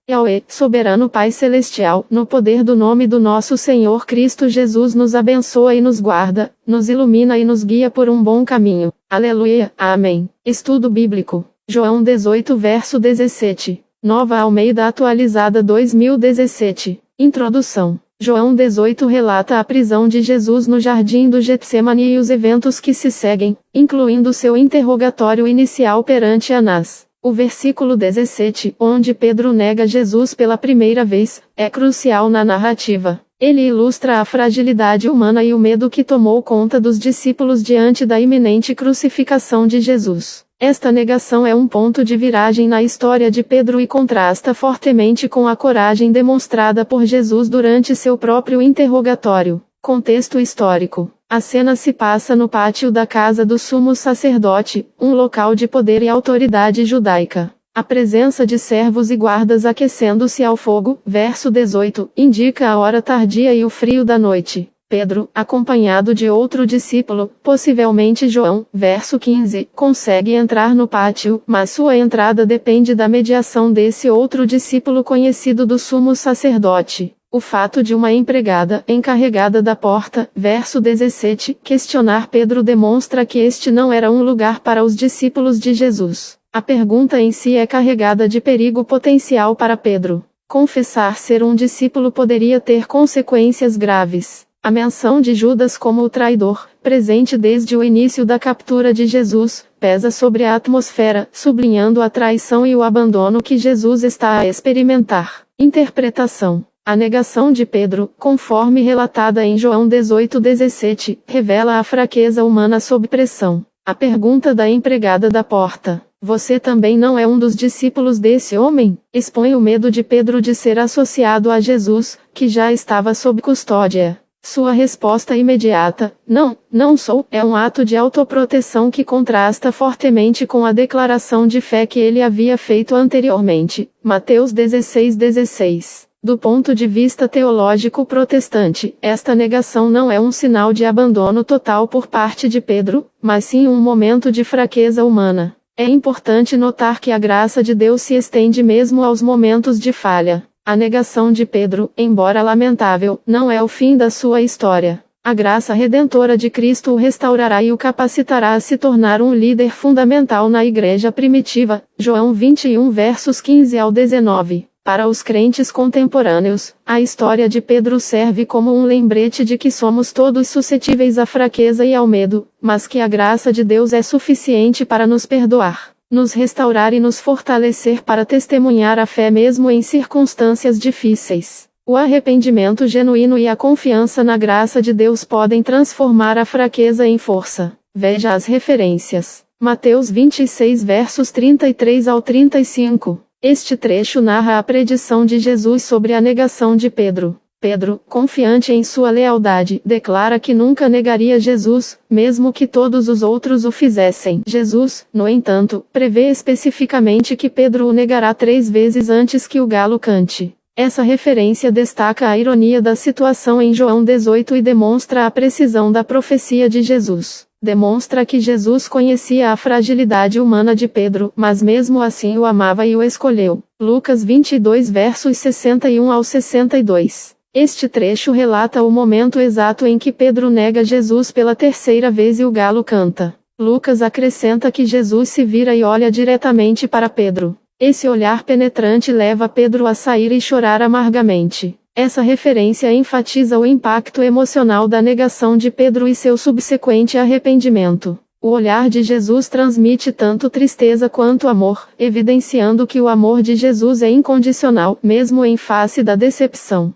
Yahweh, soberano Pai Celestial, no poder do nome do nosso Senhor Cristo Jesus nos abençoa e nos guarda, nos ilumina e nos guia por um bom caminho. Aleluia, amém. Estudo bíblico. João 18 verso 17. Nova Almeida atualizada 2017. Introdução. João 18 relata a prisão de Jesus no jardim do Getsemane e os eventos que se seguem, incluindo seu interrogatório inicial perante Anás. O versículo 17, onde Pedro nega Jesus pela primeira vez, é crucial na narrativa. Ele ilustra a fragilidade humana e o medo que tomou conta dos discípulos diante da iminente crucificação de Jesus. Esta negação é um ponto de viragem na história de Pedro e contrasta fortemente com a coragem demonstrada por Jesus durante seu próprio interrogatório. Contexto histórico. A cena se passa no pátio da casa do sumo sacerdote, um local de poder e autoridade judaica. A presença de servos e guardas aquecendo-se ao fogo, verso 18, indica a hora tardia e o frio da noite. Pedro, acompanhado de outro discípulo, possivelmente João, verso 15, consegue entrar no pátio, mas sua entrada depende da mediação desse outro discípulo conhecido do sumo sacerdote. O fato de uma empregada, encarregada da porta, verso 17, questionar Pedro demonstra que este não era um lugar para os discípulos de Jesus. A pergunta em si é carregada de perigo potencial para Pedro. Confessar ser um discípulo poderia ter consequências graves. A menção de Judas como o traidor, presente desde o início da captura de Jesus, pesa sobre a atmosfera, sublinhando a traição e o abandono que Jesus está a experimentar. Interpretação. A negação de Pedro, conforme relatada em João 18:17, revela a fraqueza humana sob pressão. A pergunta da empregada da porta: "Você também não é um dos discípulos desse homem?", expõe o medo de Pedro de ser associado a Jesus, que já estava sob custódia. Sua resposta imediata, não sou, é um ato de autoproteção que contrasta fortemente com a declaração de fé que ele havia feito anteriormente. Mateus 16:16. Do ponto de vista teológico protestante, esta negação não é um sinal de abandono total por parte de Pedro, mas sim um momento de fraqueza humana. É importante notar que a graça de Deus se estende mesmo aos momentos de falha. A negação de Pedro, embora lamentável, não é o fim da sua história. A graça redentora de Cristo o restaurará e o capacitará a se tornar um líder fundamental na igreja primitiva. João 21 versos 15 ao 19. Para os crentes contemporâneos, a história de Pedro serve como um lembrete de que somos todos suscetíveis à fraqueza e ao medo, mas que a graça de Deus é suficiente para nos perdoar, nos restaurar e nos fortalecer para testemunhar a fé mesmo em circunstâncias difíceis. O arrependimento genuíno e a confiança na graça de Deus podem transformar a fraqueza em força. Veja as referências. Mateus 26 versos 33 ao 35. Este trecho narra a predição de Jesus sobre a negação de Pedro. Pedro, confiante em sua lealdade, declara que nunca negaria Jesus, mesmo que todos os outros o fizessem. Jesus, no entanto, prevê especificamente que Pedro o negará 3 vezes antes que o galo cante. Essa referência destaca a ironia da situação em João 18 e demonstra a precisão da profecia de Jesus. Demonstra que Jesus conhecia a fragilidade humana de Pedro, mas mesmo assim o amava e o escolheu. Lucas 22 versos 61 ao 62. Este trecho relata o momento exato em que Pedro nega Jesus pela 3ª vez e o galo canta. Lucas acrescenta que Jesus se vira e olha diretamente para Pedro. Esse olhar penetrante leva Pedro a sair e chorar amargamente. Essa referência enfatiza o impacto emocional da negação de Pedro e seu subsequente arrependimento. O olhar de Jesus transmite tanto tristeza quanto amor, evidenciando que o amor de Jesus é incondicional, mesmo em face da decepção.